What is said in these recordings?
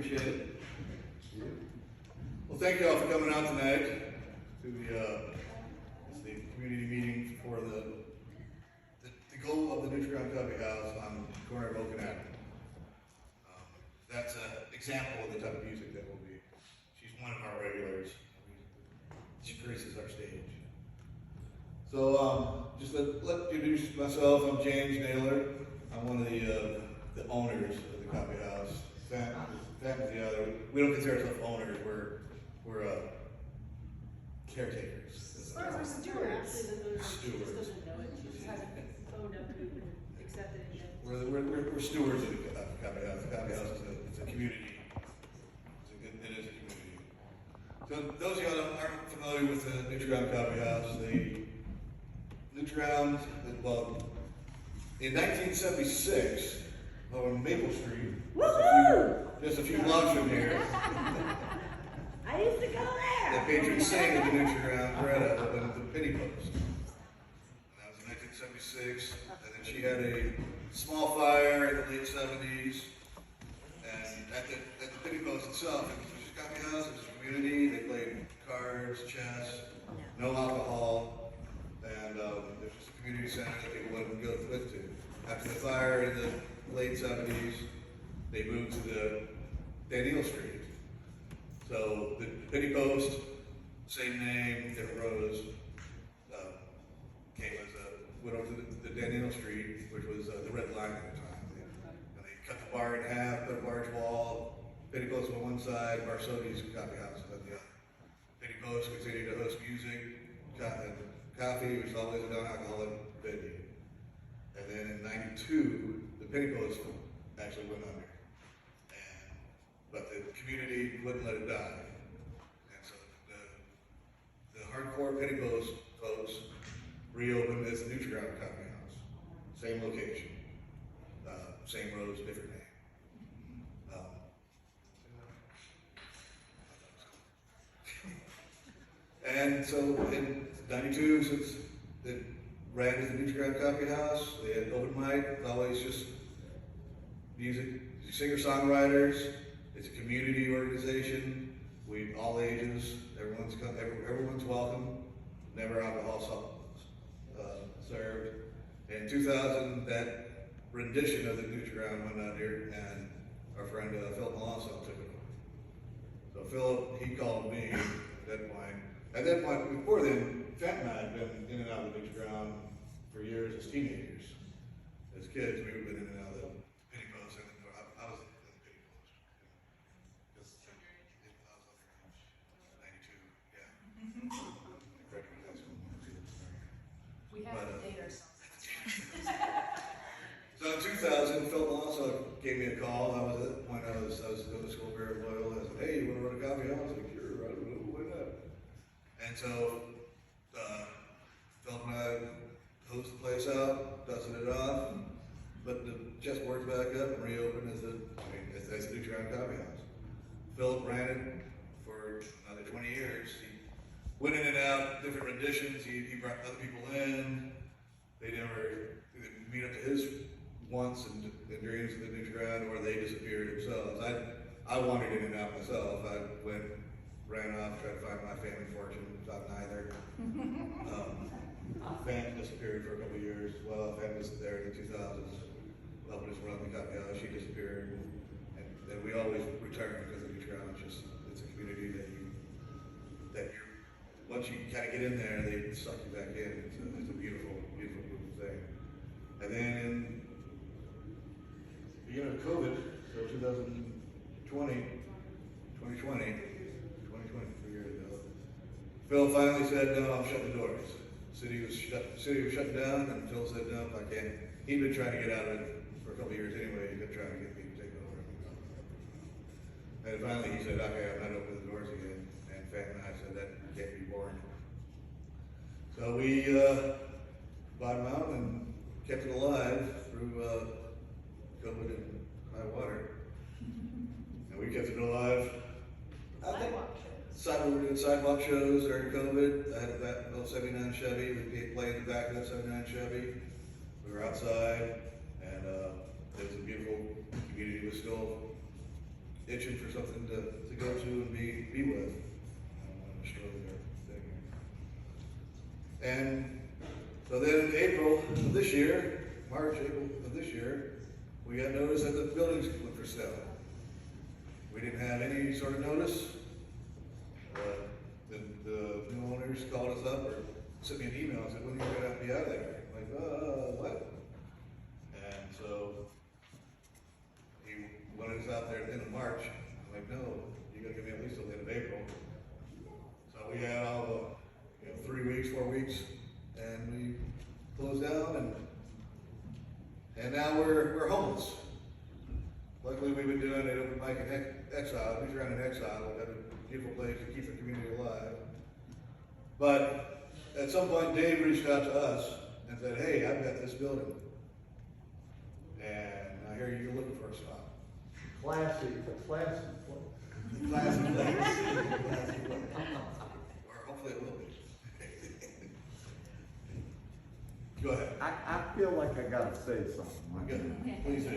appreciate it. Well, thank you all for coming out tonight to the community meeting for the goal of the Neutral Ground Coffeehouse on the corner of Oak and Avenue. That's an example of the type of music that will be. She's one of our regulars. She graces our stage. So just let introduce myself. I'm James Naylor. I'm one of the owners of the coffee house. Sam is the other. We don't consider ourselves owners. We're caretakers. We're stewards. Stewards. We're stewards of the coffee house. The coffee house is a community. It is a community. So those of you that aren't familiar with the Neutral Ground Coffeehouse, the Neutral Ground, well, in 1976, on Maple Street, just a few blocks from here, I used to go there. the patron saint of the Neutral Ground, Greta, opened the Penny Post. And that was in 1976, and then she had a small fire in the late 70s, and at the Penny Post itself, it was just a coffee house, it was a community. They played cards, chess, no alcohol, and there's just a community center that people wouldn't go to. After the fire in the late 70s, they moved to the Daniel Street. So the Penny Post, same name, different rows, went over to the Daniel Street, which was the red line at the time. And they cut the bar in half, put a barge wall, Penny Post on one side, Barsoti's coffee house on the other. Penny Post continued to host music, coffee, which is always a non-alcoholic venue. And then in '92, the Penny Post actually went under. But the community wouldn't let it die. And so the hardcore Penny Post folks reopened as the Neutral Ground Coffeehouse. Same location, same roads, different name. And so in '92, since it ran as the Neutral Ground Coffeehouse, they had open mic, always just music, singer-songwriters. It's a community organization. We all ages, everyone's welcome. Never alcohol served. In 2000, that rendition of the Neutral Ground went under, and our friend Philip Alonso took it over. So Philip, he called me at that point. At that point, before then, Fat and I had been in and out of the Neutral Ground for years as teenagers. As kids, we've been in and out of the Penny Post, and I was in the Penny Post. I was underage, 92, yeah. Graduated high school. We have to date ourselves. So in 2000, Phil also gave me a call. I was at the point I was going to school very loyal. I said, "Hey, you want to run a coffee house?" I was like, "Sure, I don't know, why not?" And so Phil and I hosed the place out, dusted it off, but the just worked back up and reopened as the Neutral Ground Coffeehouse. Phil ran it for another 20 years. He went in and out, different renditions. He brought other people in. They never meet up to his wants and dreams of the Neutral Ground, or they disappeared themselves. I wandered in and out myself. I ran off, tried to find my family fortune, found neither. Fan disappeared for a couple of years as well. Fan was there in the 2000s, helping us run the coffee house. She disappeared, and then we always return because the Neutral Ground is it's a community that you're once you kind of get in there, they suck you back in. It's a beautiful, beautiful, beautiful thing. And then in the beginning of COVID, so 2020, 3 years ago, Phil finally said, "No, I'm shutting the doors." The city was shutting down, and Phil said, "No, I can't." He'd been trying to get out of it for a couple of years anyway. He'd been trying to get me to take over. And finally he said, "Okay, I'm not opening the doors again." And Fat and I said, "That can't be boring." So we bought him out and kept it alive through COVID and high water. And we kept it alive. We were doing sidewalk shows during COVID. I had that little 79 Chevy. We'd play in the back of that 79 Chevy. We were outside, and it was a beautiful community. It was still itching for something to go to and be with. I don't want to destroy their thing. And so then in April of this year, March, April of this year, we got notice that the buildings went for sale. We didn't have any sort of notice. The new owners called us up or sent me an email and said, when are you going to be out of there? I'm like, what? And so he wanted us out there at the end of March. I'm like, no, you got to give me at least till the end of April. So we had all the 3 weeks, 4 weeks, and we closed down, and now we're homeless. Luckily, we've been doing it open mic in exile. Neutral Ground in exile. We've got a beautiful place to keep the community alive. But at some point, Dave reached out to us and said, hey, I've got this building. And I hear you're looking for a spot. Classy place. Classy place. Or hopefully it will be. Go ahead. I feel like I gotta say something. Good. Please do.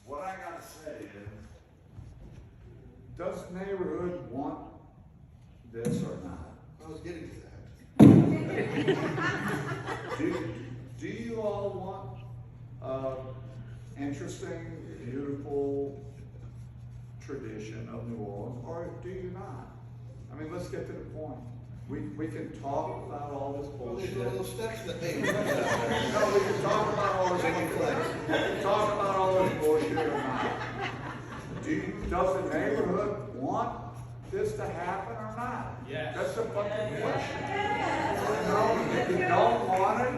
What I gotta say is, does the neighborhood want this or not? I was getting to that. Do you all want interesting, beautiful tradition of New Orleans, or do you not? I mean, let's get to the point. We can talk about all this Well, there's bullshit. little steps that they. No, we can talk about all this bullshit. We can talk about all this bullshit or not. Does the neighborhood want this to happen or not? Yes. That's a fucking question. No, if you don't want it,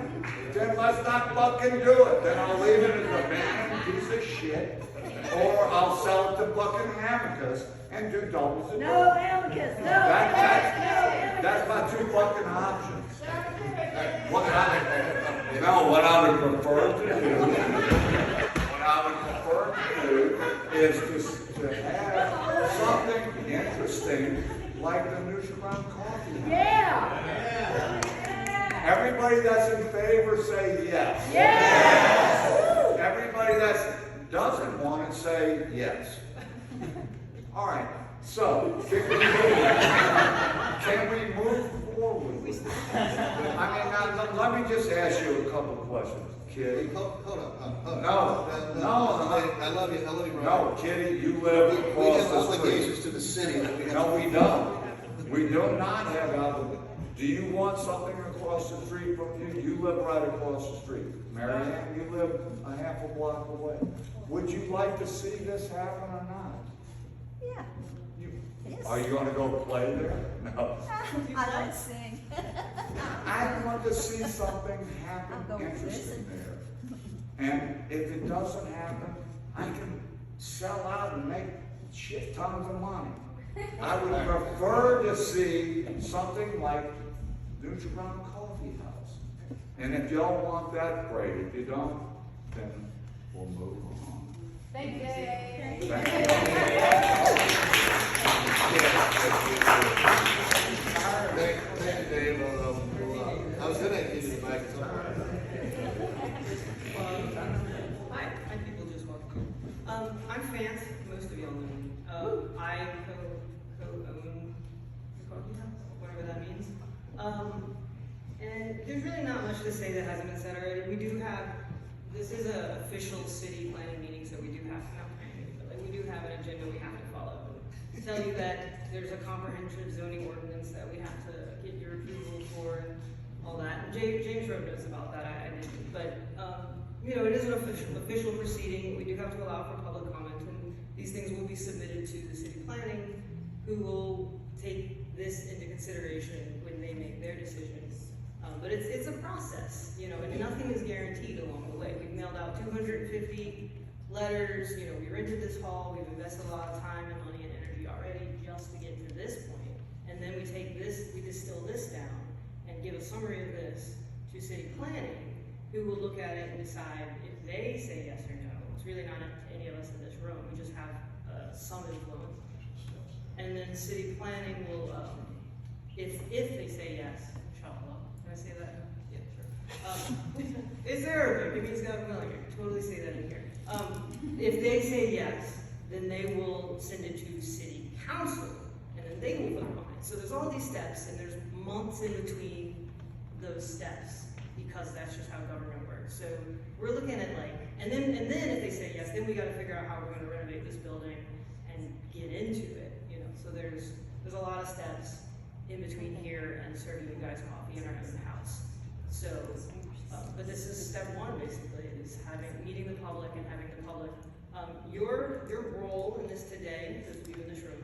then let's not fucking do it. Then I'll leave it as a abandoned piece of shit, or I'll sell it to fucking Amicus and do doubles and No, Amicus, no. That's my two fucking options. What I would prefer to do, is to have something interesting like the Neutral Ground Coffeehouse. Yeah. Everybody that's in favor say yes. Yes. Everybody that doesn't want it say yes. All right. So can we move forward with this? I mean, now, let me just ask you a couple of questions, Kitty. Hold on. No. I love you, Ron. No, Kitty, you live We have across the street. obligations to the city that we have. No, we don't. We do not have obligations. Do you want something across the street from you? You live right across the street. Marianne, you live a half a block away. Would you like to see this happen or not? Yeah. Yes. Are you going to go play there? No. I don't sing. I want to see something happen I'll go interesting listen. there. And if it doesn't happen, I can sell out and make shit tons of money. I would prefer to see something like Neutral Ground Coffeehouse. And if y'all want that, great. If you don't, then we'll move on. Thank you, Dave. Thank you. Thank you, Dave. I was gonna give you the mic. Hi, people just walked in. I'm Fance, most of y'all know me. I co-own the coffee house, whatever that means. And there's really not much to say that hasn't been said already. We do have, this is an official city planning meeting, so we do have, not planning, but like we do have an agenda we have to follow. Tell you that there's a comprehensive zoning ordinance that we have to get your approval for and all that. And James wrote notes about that, I didn't. But, you know, it is an official proceeding. We do have to allow for public comment, and these things will be submitted to the city planning, who will take this into consideration when they make their decisions. But it's a process, you know, and nothing is guaranteed along the way. We've mailed out 250 letters, you know, we rented this hall, we've invested a lot of time and money and energy already just to get to this point. And then we take this, we distill this down and give a summary of this to city planning, who will look at it and decide if they say yes or no. It's really not up to any of us in this room, we just have some influence. And then city planning will, if they say yes, inshallah. Can I say that? Yeah, sure. Is there a give me a Scott Miller here? Totally say that in here. If they say yes, then they will send it to city council, and then they will vote on it. So there's all these steps, and there's months in between those steps, because that's just how government works. So we're looking at like, and then if they say yes, then we gotta figure out how we're gonna renovate this building and get into it, you know. So there's a lot of steps in between here and serving you guys coffee in our own house. So, but this is step one, basically, is meeting the public and having the public. Your role in this today, those of you in this room,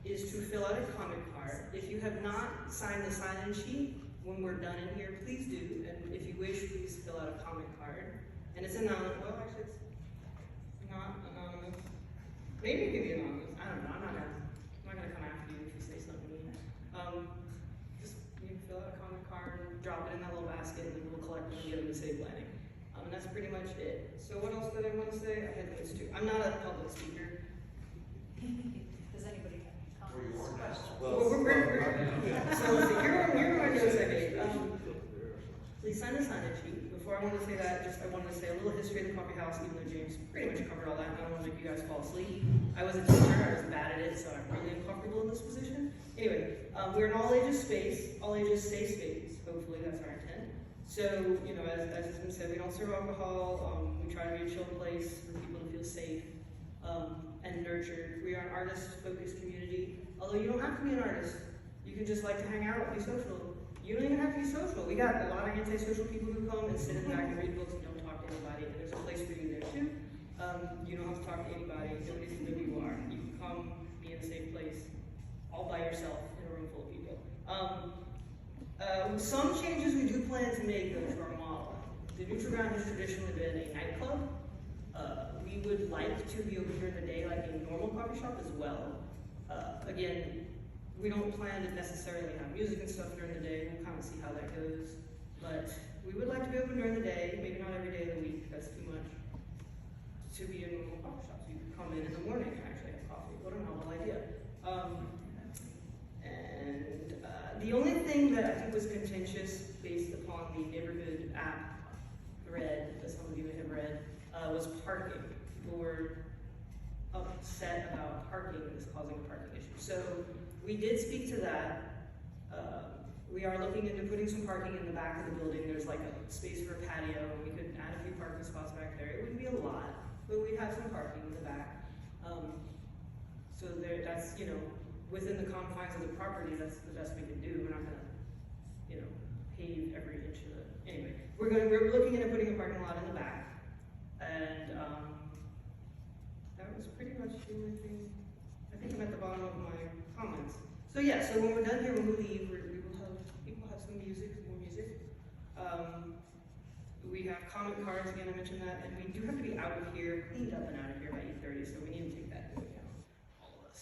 is to fill out a comment card. If you have not signed the sign-in sheet, when we're done in here, please do. And if you wish, please fill out a comment card. And it's anonymous. Well, actually, it's not anonymous. Maybe it can be anonymous. I don't know. I'm not gonna come after you if you say something mean. Just you can fill out a comment card, drop it in that little basket, and then we'll collect it and give it to city planning. And that's pretty much it. So what else did I want to say? I had those two. I'm not a public speaker. Does anybody have any comments, questions? So let's see, here are my notes I made. Please sign the sign-in sheet. Before I want to say that, I wanted to say a little history of the coffee house, even though James pretty much covered all that. I don't want to make you guys fall asleep. I was a teacher, I was bad at it, so I'm really uncomfortable in this position. Anyway, we're an all-ages space, all-ages safe space. Hopefully that's our intent. So, you know, as has been said, we don't serve alcohol. We try to be a chill place for people to feel safe and nurtured. We are an artist-focused community. Although you don't have to be an artist. You can just like to hang out, be social. You don't even have to be social. We got a lot of antisocial people who come and sit in the back and read books and don't talk to anybody. And there's a place for you there too. You don't have to talk to anybody. Nobody's gonna know who you are. You can come, be in a safe place, all by yourself in a room full of people. Some changes we do plan to make though to our model. The Neutral Ground has traditionally been a nightclub. We would like to be open during the day like a normal coffee shop as well. Again, we don't plan to necessarily have music and stuff during the day. We'll kind of see how that goes. But we would like to be open during the day, maybe not every day of the week, that's too much, to be a normal coffee shop. So you could come in the morning and actually have coffee. What a novel idea. The only thing that I think was contentious based upon the neighborhood app thread that some of you may have read was parking. People were upset about parking and it's causing a parking issue. So we did speak to that. We are looking into putting some parking in the back of the building. There's like a space for a patio, and we could add a few parking spots back there. It wouldn't be a lot, but we'd have some parking in the back. So that's, you know, within the confines of the property, that's the best we can do. We're not gonna, you know, pave every inch of it. Anyway, we're looking into putting a parking lot in the back, and that was pretty much the only thing. I think I'm at the bottom of my comments. So yeah, so when we're done here, when we leave, people have some music, more music. We have comment cards, again, I mentioned that, and we do have to be out of here, cleaned up and out of here by 8:30, so we need to take that into account, all of us.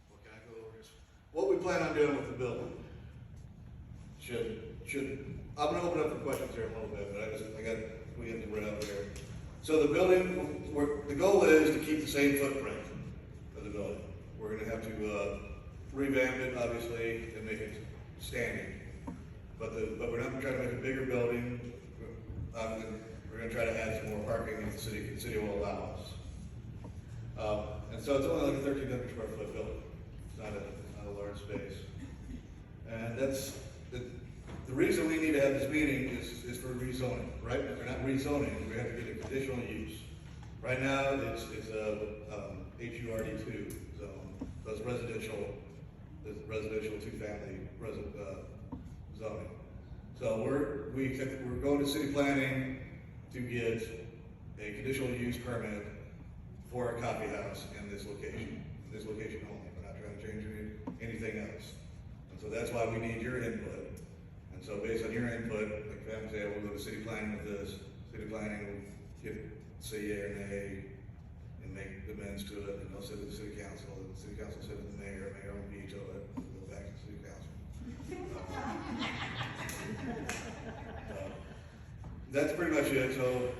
What can I go over this? What we plan on doing with the building? I'm gonna open up for questions here in a little bit, but we have to run out there. So the building, the goal is to keep the same footprint of the building. We're gonna have to revamp it, obviously, and make it standing. But we're not gonna try to make a bigger building. We're gonna try to add some more parking if the city will allow us. And so it's only like a 1,300 square foot building. It's not a large space. And that's the reason we need to have this meeting is for rezoning, right? If we're not rezoning, we have to get a conditional use. Right now, it's HURD2 zone, so it's residential 2-family zoning. So we're going to city planning to get a conditional use permit for a coffee house in this location only. We're not trying to change anything else. And so that's why we need your input. And so based on your input, like Pam said, we'll go to city planning with this. City planning will say yea or nay and make amends to it, and they'll sit with the city council, and the city council sit with the mayor will veto it, and we'll go back to the city council. That's pretty much it. So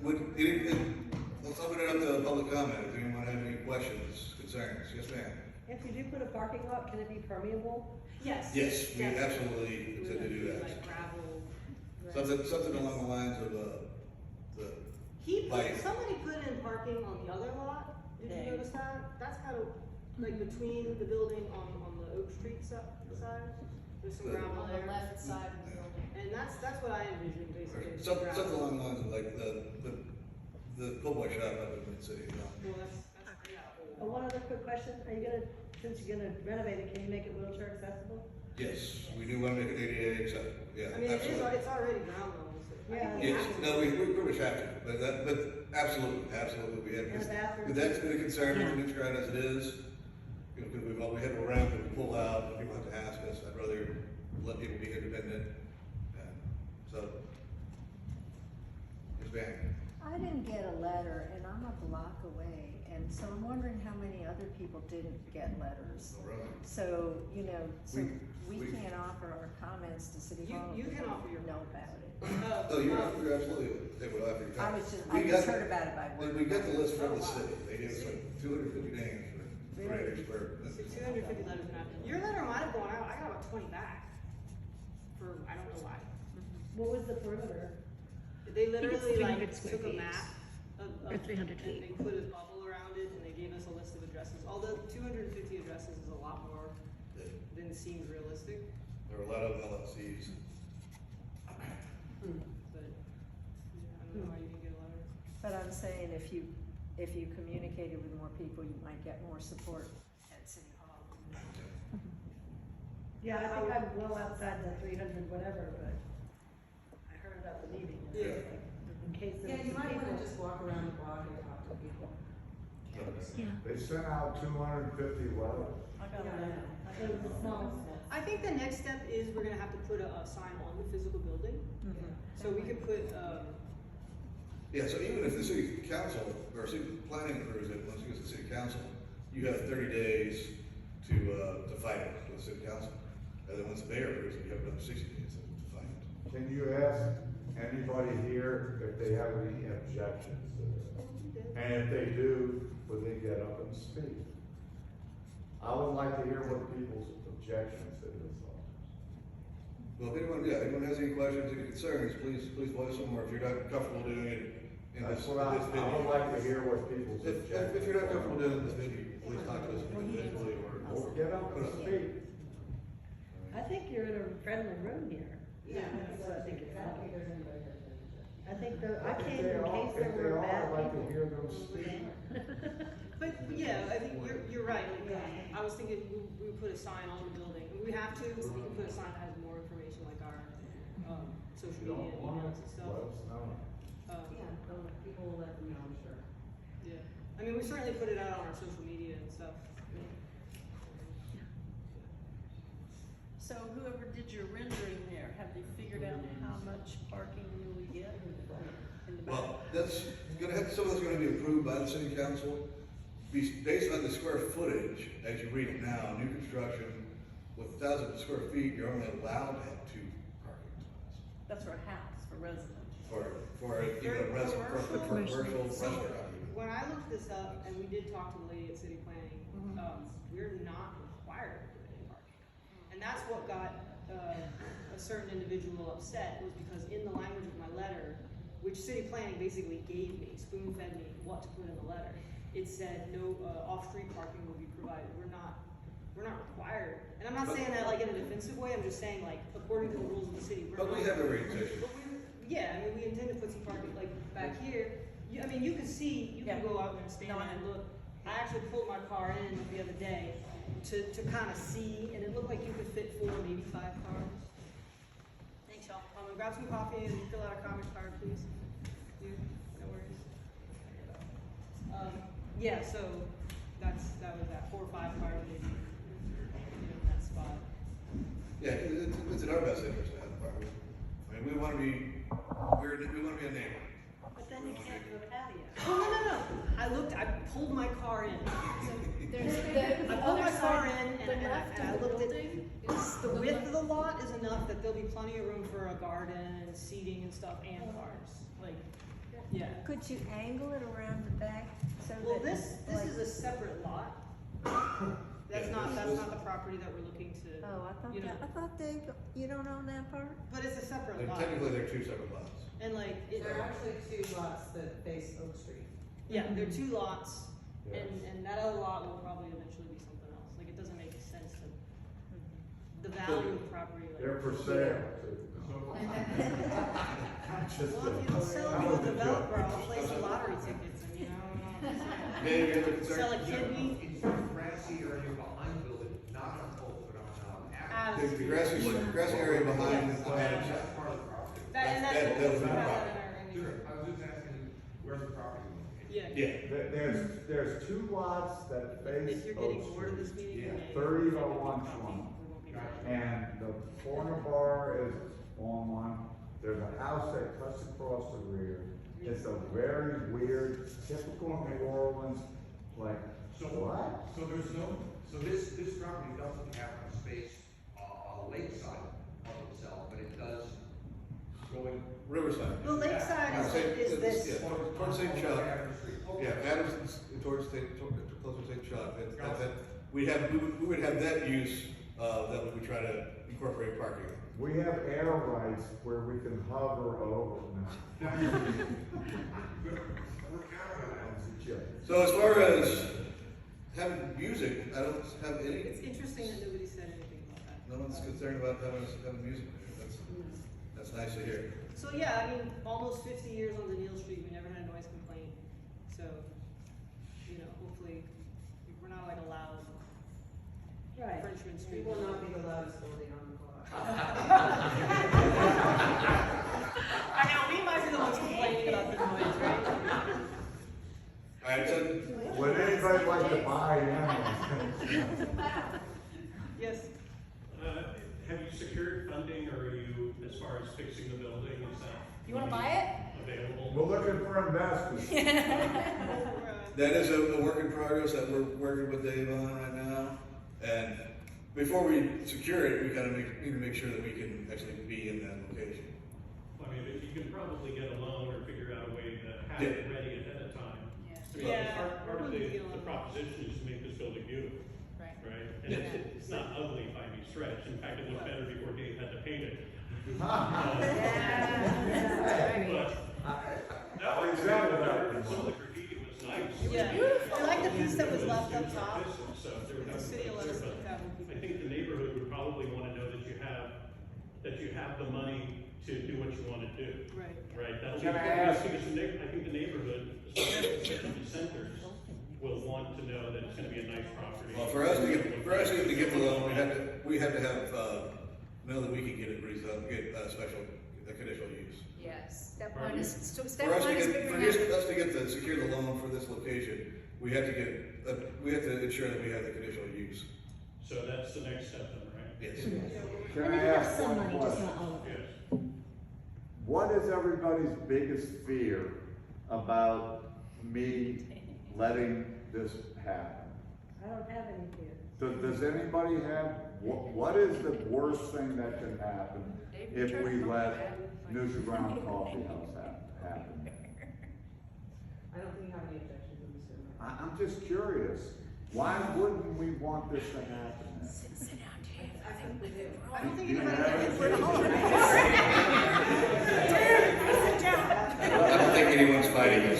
let's open it up to public comment. If anyone has any questions, concerns, yes ma'am. If you do put a parking lot, can it be permeable? Yes. Yes, we absolutely intend to do that. Like gravel. Something along the lines of the Somebody put in parking on the other lot, did you notice that? That's kind of, like, between the building on the Oak Street side, there's some gravel On there. the left side of the building. And that's what I envisioned, basically. Or something gravel. along the lines of like the pull boy shop up in Mid-City, you know? Well, that's, yeah. One other quick question, are you gonna, since you're gonna renovate it, can you make it wheelchair accessible? Yes, we do want to make it ADA acceptable, yeah, I mean, absolutely. it's already ground level, so. I Yeah. think we Yes, have to. no, we pretty much have to, but absolutely, we have. And the bathroom? But that's been a concern with the Neutral Ground as it is, you know, because we have a ramp that we pull out, and people have to ask us, I'd rather let people be independent, and so. Ms. Van, I didn't get a letter and I'm a block away, and so I'm wondering how many other people didn't get letters. all right. So, you know, we We- can't offer our comments to City You- Hall. you if we can don't offer your know comments. about it. Oh, you're absolutely, they would offer your I time. was just, We I got just the- heard about it by word. We got the list from the city, they gave us like 250 names for Really? graders for. 250 letters now. Your letter might have gone out, I got about 20 back. For, I don't know why. What was the perimeter? They literally like 300 square took a feet. map Or 300 and feet. they put a bubble around it and they gave us a list of addresses. Although 250 addresses is a lot more than seems realistic, There were a lot of LLCs. but yeah, I don't know why you didn't get a letter. But I'm saying if you communicated with more people, you might get more support at City Hall. Yeah, I think I'm well outside the 300 whatever, but I heard about the meeting. Yeah. In case there Yeah, was you some might wanna people. just walk around the block and talk to people. Yeah. They sent out 250 letters. I got it. It was a small. I think the next step is we're gonna have to put a sign on the physical building. So we could put, Yeah, so even if the city council, or city planning approves it, once it goes to city council, you have 30 days to fight it with the city council. And then once the mayor approves it, you have another 60 days to fight it. Can you ask anybody here if they have any objections to this? And if they do, would they get up and speak? I would like to hear what people's objections to this are. Well, if anyone has any questions, any concerns, please voice them, or if you're not comfortable doing it in this That's what I this would venue. like to hear what people's objections. If you're not comfortable doing it in this venue, please talk to us individually or. Or get up and speak. I think you're in a friendly room here. Yeah. That's what I think it's I don't think like. there's anybody that has any objections. I think I If came they in are- case there if they were are, bad I'd like to people. hear them speak. but yeah, I think you're right. Like, I was thinking we would put a sign on the building. We have to, so we can put a sign that has more information, like our social If you media don't want emails it, and stuff. let us know. Yeah, people will let them know, I'm sure. Yeah, I mean, we certainly put it out on our social media and stuff. So whoever did your rendering there, have they figured out how much parking will we get in the back? Well, some of that's gonna be approved by the city council, based on the square footage, as you read it now, new construction, with 1,000 square feet, you're only allowed to have 2 parking spots. That's for a house, for residents. For even a commercial restaurant. When I looked this up, and we did talk to the lady at city planning, we're not required to put any parking. And that's what got a certain individual upset, was because in the language of my letter, which city planning basically gave me, spoon-fed me what to put in the letter, it said no off-street parking will be provided. We're not required. And I'm not saying that like in a defensive way, I'm just saying like according to the rules of the city, we're not. But we have every intention. Yeah, I mean, we intend to put some parking, like, back here, I mean, you can see, you can Yeah. go out and stand and look. I actually pulled my car in the other day to kind of see, and it looked like you could fit 4, maybe 5 cars. Thanks, y'all. Grab some coffee and fill out a comment card, please. Yeah, no worries. Yeah, so that was that, 4 or 5 cars maybe, in that spot. Yeah, it's in our best interest to have the parking. I mean, we wanna be a neighbor. But then you can't do a patio. Oh, no. I pulled my car in. There's I the pulled other my car side, in the and left I of the looked at, building is the width of the lot is enough that there'll be plenty of room for a garden and seating and stuff and cars, like, yeah. Could you angle it around the back so that? Well, this like- is a separate lot. That's Yeah, not this- the property that we're looking to, Oh, I thought you know. you don't own that part? but it's a separate Like, lot. technically, they're 2 separate lots. And like, There are actually two lots that face Oak Street. yeah, they're two lots, Yes. and that other lot will probably eventually be something else. Like, it doesn't make sense to, the value of the property, like. They're for sale too. Just Well, if you don't sell them to a developer, I'll play some lottery tickets and, you know, Dave, you have a concern? sell a kidney. It's the grassy area behind the building, not on Oak, but on, The grassy area behind, Yes. behind, that's part of the property. And that that's, was we not have a that in our agreement. Sure, I was just asking, where's the property located? Yeah. yeah. There's two lots that face If you're getting Oak bored of Street. this meeting, Yeah. then 3001 And the corner bar is on one. There's a house that cuts across the rear. It's a very weird, typical New Orleans, like, So, what? so there's no, so this property doesn't have a space on the lakeside of itself, but it does going. Riverside. The lakeside Same- is this. Yeah, towards St. Chuck. Adams Street. Okay. Yeah, Adams towards closer to St. Chuck. We would have that use, that we try to incorporate parking. We have air rights where we can hover over now. We're counting on that. It's a joke. So as far as having music, I don't have any, It's interesting that nobody said anything about that. no one's concerned about having music. That's nice to hear. So yeah, I mean, almost 50 years on Neal Street, we never had a noise complaint. So, you know, hopefully, we're not like a loud Right. Frenchman We Street. will not be the loudest building on the block. I know, we might be the ones complaining about the noise, right? Alright, so, Would anybody like to buy animals? Yes. Have you secured funding, or are you, as far as fixing the building, is that? You wanna buy it? Available? We're looking for investors. that is a work in progress that we're working with Dave on right now. And before we secure it, we gotta need to make sure that we can actually be in that location. I mean, if you can probably get a loan or figure out a way to have Yeah. it ready ahead of time. Yeah. I mean, Yeah, part of we the feel- proposition is to make this building beautiful, Right. right? And it's not ugly by any stretch. In fact, it looked better before Dave had to paint it. But, no, Example that. some of the graffiti was nice. Yeah, I like the piece that was left up top. So there were The no city will let us concern, look that but one. I think the neighborhood would probably wanna know that you have the money to do what you wanna do. Right. Right, that'll be Can I important, ask- because I think the neighborhood, especially the centers, will want to know that it's gonna be a nice property. Well, for us to get the loan, we have to have, know that we can get it rezoned, get a conditional use. Yes, step Pardon? one is, so step For us one to is get, figuring for out. us to secure the loan for this location, we have to ensure that we have the conditional use. So that's the next step then, right? Yes. Can I ask one question? Yes. What is everybody's biggest fear about me letting this happen? I don't have any fear. Does anybody have, what is the worst thing that can happen if we let Neutral Ground Coffeehouse happen? I don't think you have any objections in this room. I'm just curious, why wouldn't we want this to happen? Sit down, Dave. I think we do. I don't think You anybody have can it. put it on. I don't think anyone's fighting us.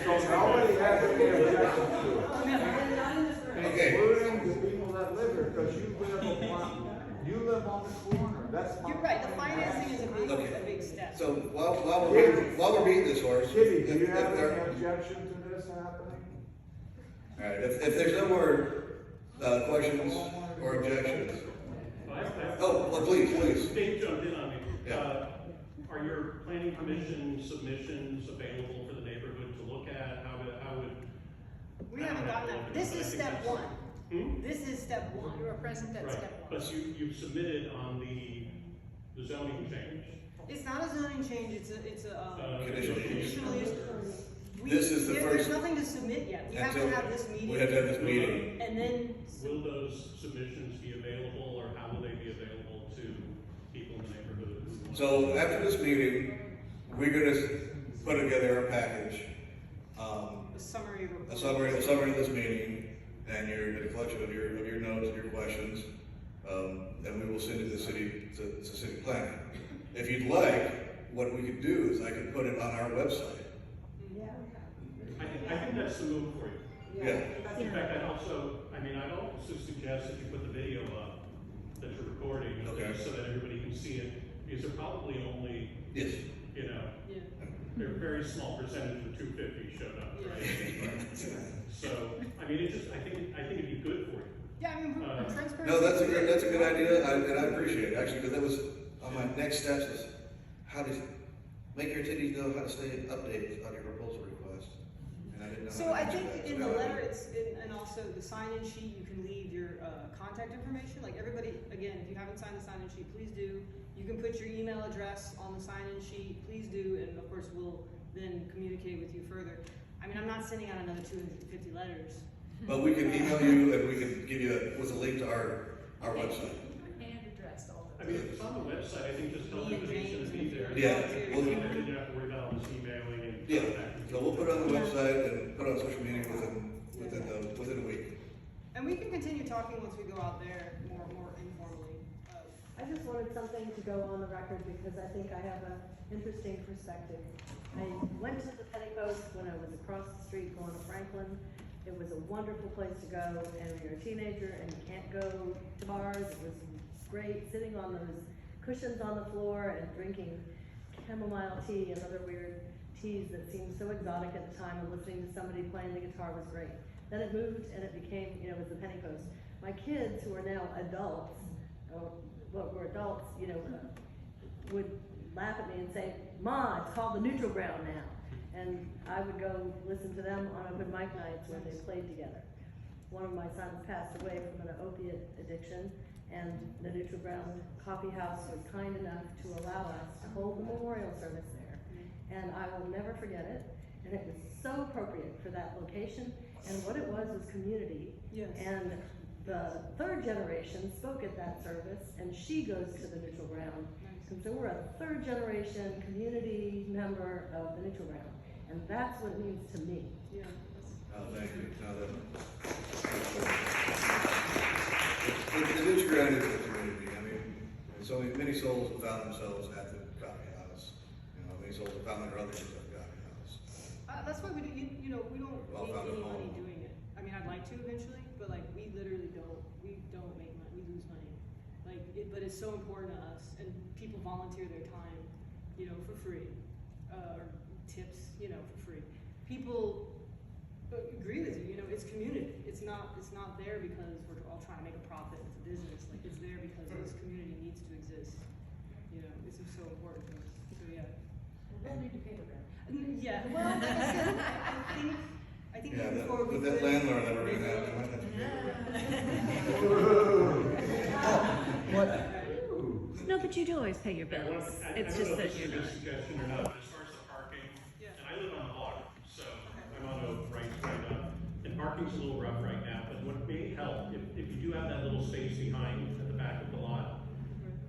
So nobody has any objections to it? Okay. Including the people that live here, because you live on the corner, that's my. You're right, the financing is a big step. So while we're beating this horse. Kitty, do you if have there- any objection to this happening? All right, if there's no more, questions or objections. Oh, well, please. Dave jumped in on me. Yeah. Are your planning commission submissions available for the neighborhood to look at? How would? We haven't gotten that. This is step one. Hmm? This is step one. You were present at Right, step one. but you've submitted on the zoning change. It's not a zoning change, it's a, Conditional use. conditional use. This is the There's first- nothing to submit yet. We have to Until- have this meeting. We have to have this meeting. And then, Will those submissions be available, or how will they be available to people in the neighborhood? who want- So after this meeting, we're gonna put together a package, a summary report. a summary of this meeting, and a collection of your notes, your questions, and we will send it to city planning. If you'd like, what we could do is I could put it on our website. Yeah. I think that's the move for you. Yeah. In fact, I'd also suggest that you put the video up that you're recording, Okay. so that everybody can see it, because they're probably only, Yes. you know, Yeah. they're a very small percentage of 250 showed up, right? So, I mean, I think it'd be good for you. Yeah, I mean, transparency. No, that's a good idea, and I appreciate it, actually, because that was, on my next steps was, how to make your attendees know how to stay updated on your proposal request. And I didn't know. So how to I answer think that. in So the now I letter, do. and also the sign-in sheet, you can leave your contact information. Like everybody, again, if you haven't signed the sign-in sheet, please do. You can put your email address on the sign-in sheet, please do, and of course, we'll then communicate with you further. I mean, I'm not sending out another 250 letters. But we can email you, and we can give you with a link to our website. And addressed all I mean, if it's on the website, I think just tell Me and everybody it's James gonna be there. Yeah. You don't have to worry about all this emailing and Yeah, contacting so we'll put it on the website and put it on social media within a week. And we can continue talking once we go out there more informally. I just wanted something to go on the record because I think I have an interesting perspective. I went to the Penny Post when I was across the street going to Franklin. It was a wonderful place to go, and when you're a teenager and you can't go to bars, it was great sitting on those cushions on the floor and drinking chamomile tea and other weird teas that seemed so exotic at the time, and listening to somebody playing the guitar was great. Then it moved and it became, it was the Penny Post. My kids, who are now adults, were adults, would laugh at me and say, "Ma, it's called the Neutral Ground now." And I would go listen to them on open mic nights where they played together. One of my sons passed away from an opiate addiction, and the Neutral Ground Coffeehouse was kind enough to allow us to hold the memorial service there. And I will never forget it, and it was so appropriate for that location, and what it was community. Yes. And the third generation spoke at that service, and she goes to the Neutral Ground. And so we're a third generation community member of the Neutral Ground, and that's what it means to me. Yeah. Oh, thank you. The Neutral Ground is a community. I mean, so many souls have found themselves at the coffee house. Many souls have found their others at the coffee house. That's why we do, we don't Well, make found any a home. money doing it. I mean, I'd like to eventually, but like, we literally don't make money, we lose money. But it's so important to us, and people volunteer their time, for free, or tips, for free. People agree with you, it's community. It's not there because we're all trying to make a profit, it's a business, like, it's there because this community needs to exist. This is so important to us, so yeah. We'll need to pay the rent. Yeah, well, like I said, I think Yeah, moving forward, we with that could- landlord that we're gonna have, we might have to pay the rent. No, but you do always pay your Yeah, bills. I It's don't just know that if you're this is a not. good suggestion or not, but as far as the parking, Yeah. and I live on the block, so I'm on Oak right up, and parking's a little rough right now, but what may help, if you do have that little space behind at the back of the lot,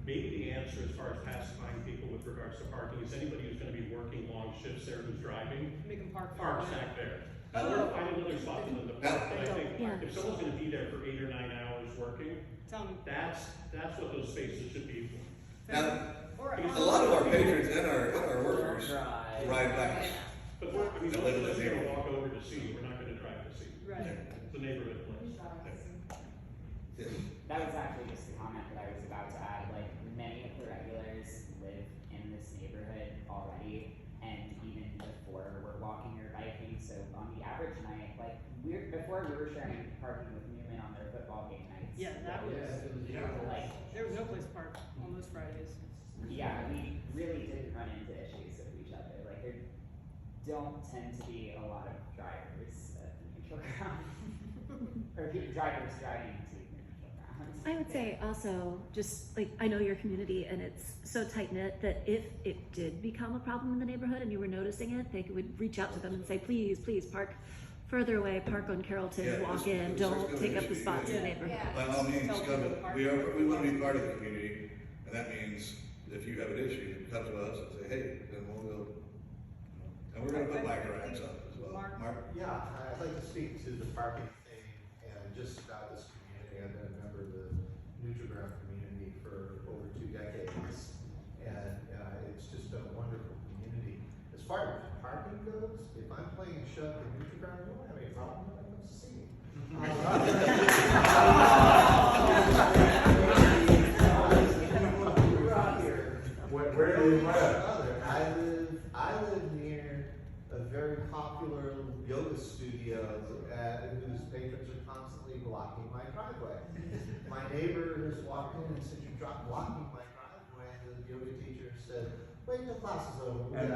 maybe the answer as far as pacifying people with regards to parking is anybody who's gonna be working long shifts there who's driving, Make them park. park back there. Or find another spot for them to park, but I think Yeah. if someone's gonna be there for 8 or 9 hours working, Tell me. that's what those spaces should be for. Now, Or a lot of our patrons and our workers ride bikes. But we're, I mean, They most live of in us the are gonna neighborhood. walk over to see, we're not gonna drive to see. Right. It's a neighborhood place. Yes. That was actually just a comment that I was about to add. Like, many of the regulars live in this neighborhood already, and even before we're walking or biking. So on the average night, like before we were sharing parking with Newman on their football game nights. Yeah, that was, Like, there was no place to park on those Fridays. yeah, we really didn't run into issues with each other. Like, there don't tend to be a lot of drivers at the Neutral Ground, or drivers driving to the Neutral Ground. I would say also, just like, I know your community and it's so tight knit that if it did become a problem in the neighborhood and you were noticing it, they would reach out to them and say, please, park further away, park on Carrollton, Yeah, walk it's- in, it's don't gonna take up be- the spots in the yeah. neighborhood. Yeah. By all means, Tell come, people to park. we want to be part of the community, and that means if you have an issue, come to us and say, hey, then we'll go. And we're gonna put bike racks up as well. Mark? Yeah, I'd like to speak to the parking thing and just about this community. I've been a member of the Neutral Ground community for over 2 decades. And far as parking goes, if I'm playing a show at the Neutral Ground, you don't have any problem with it, come see me. Where do you live? I live near a very popular yoga studio whose patrons are constantly blocking my driveway. My neighbor has walked in and said, "You're blocking my driveway." And the yoga teacher said, "Wait till class is over." And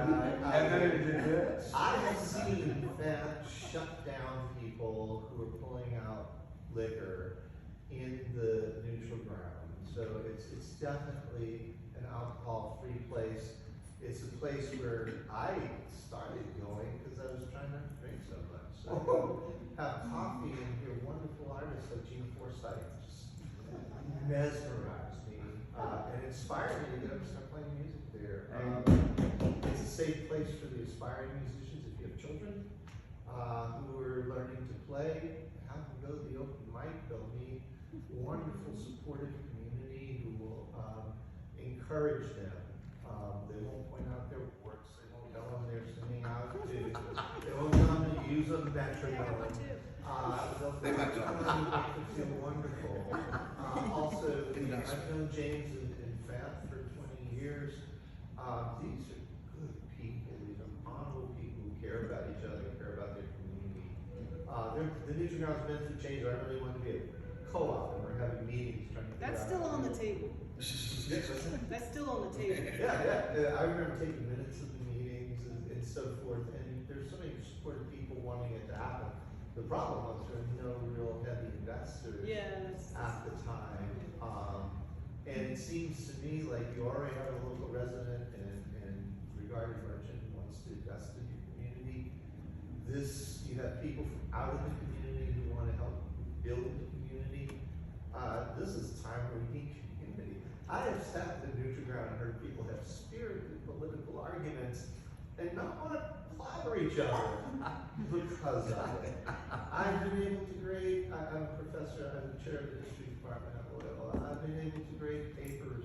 then it did this. I have seen that shut down people who are pulling out liquor in the Neutral Ground. So it's definitely an alcohol-free place. It's a place where I started going because I was trying not to drink so much. So I go have coffee and hear wonderful artists like Gene Forsythe just mesmerize me and inspire me to get up and start playing music there. It's a safe place for the aspiring musicians. If you have children who are learning to play, have them go to the open mic. They'll meet wonderful, supportive community who will encourage them. They won't point out their warts. They won't tell them they're singing out of tune. They won't tell them to use a metronome. They might tell them to make them feel wonderful. Also, I've known James and Fat for 20 years. These are good people. These are honorable people who care about each other and care about their community. The Neutral Ground's been through change. I really want to be a co-op, and we're having meetings trying to figure That's out still how on to the table. That's still on the table. Yeah. I remember taking minutes of the meetings and so forth, and there's so many supportive people wanting it to happen. The problem was there were no real heavy investors at the time. And it seems to me like you already have a local resident and regarded merchant who wants to invest in your community. You have people from out of the community who want to help build the community. This is a time where we need community. I have sat at the Neutral Ground and heard people have spirited political arguments and not want to clobber each other because of it. I've been able to grade, I'm a professor, I'm the chair of the history department at Loyola. I've been able to grade papers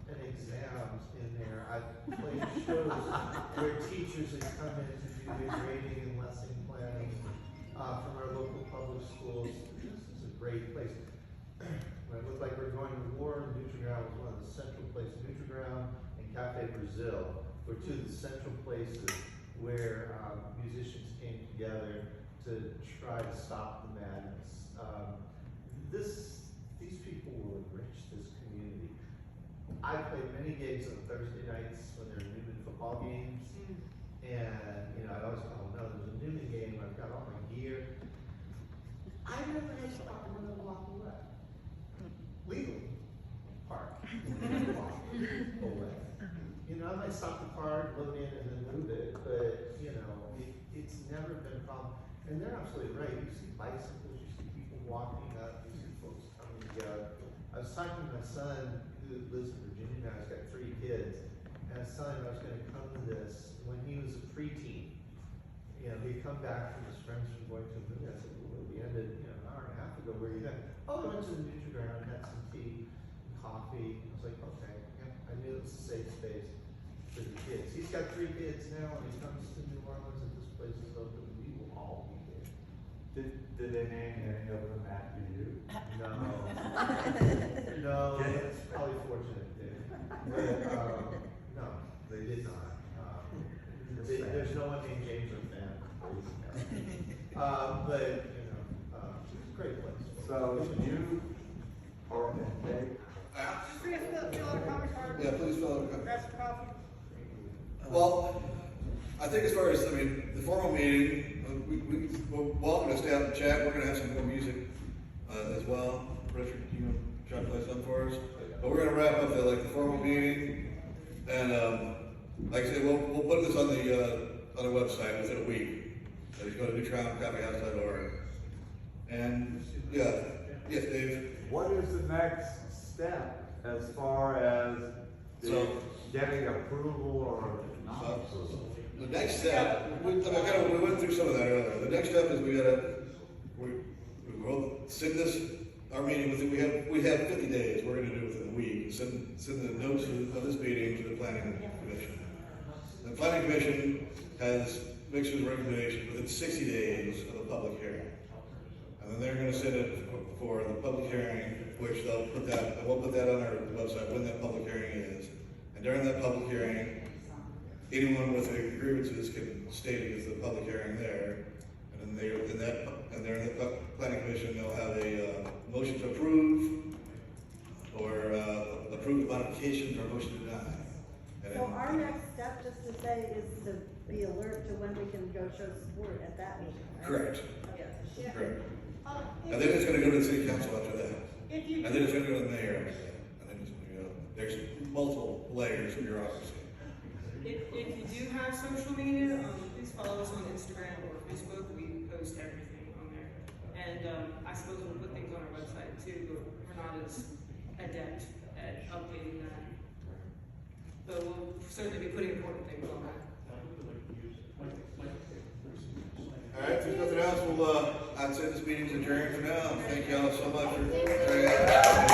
and exams in there. I've played shows where teachers have come in to do their grading and lesson planning from our local public schools. This is a great place. When it looked like we were going to war, the Neutral Ground was one of the central places. Neutral Ground and Cafe Brazil were two of the central places where musicians came together to try to stop the madness. These people will enrich this community. I played many gigs on Thursday nights when there were Newman football games, and I always tell them, no, there's a Newman game, I've got all my gear. I never had to park more than a block away. Legally, park. Walk away. I might stop the car, load in, and then move it, but it's never been a problem. And they're absolutely right. You see bicycles, you see people walking up, you see folks coming together. I was talking to my son who lives in Virginia now. He's got 3 kids, and I was telling him I was going to come to this when he was a preteen. He'd come back from his friends from going to a movie. I said, well, we ended an hour and a half ago. Where are you going? Oh, I went to the Neutral Ground, had some tea, and coffee. I was like, okay, yeah, I knew it was a safe space for the kids. He's got 3 kids now, and he comes to New Orleans, and this place is open. We will all be there. Did they name any of them after you? No. No, that's probably fortunate, Dave. But, no, they did not. There's no one named James or Fan. But, it's a great place. So you, okay. Just for you to fill out a comment card. Yeah, please fill out a comment. Grab some coffee. Well, I think as far as, the formal meeting, we're welcome to stay out and chat. We're going to have some more music as well. Richard, you want to try to play something for us? But we're going to wrap up the formal meeting. And like I said, we'll put this on the website within a week. So you go to neutralgroundcoffeehouse.org. And yes, Dave. What is the next step as far as getting approval or not approval? The next step, we went through some of that earlier. The next step is we'll send our meeting we have 50 days. We're going to do it within a week. Send the notes of this meeting to the Planning Commission. The Planning Commission makes a recommendation within 60 days of a public hearing. And then they're gonna send it for the public hearing, which we'll put that on our website when that public hearing is. And during that public hearing, anyone with any grievances can state against the public hearing there. And then in the planning commission, they'll have a motion to approve, or approve the modifications, or motion to deny. And So then- our next step, just to say, is to be alert to when we can go show support at that meeting, right? Correct. Okay. Correct. And then it's gonna go to the city council after that. If you And then it's gonna go to the mayor after that. And then it's gonna go, there's multiple layers of bureaucracy. If you do have social media, please follow us on Instagram or Facebook. We post everything on there. And I suppose we'll put things on our website too, but we're not as adept at updating that. But we'll certainly be putting important things on that. All right, if there's nothing else, I'd say this meeting's adjourned for now. Thank y'all so much for.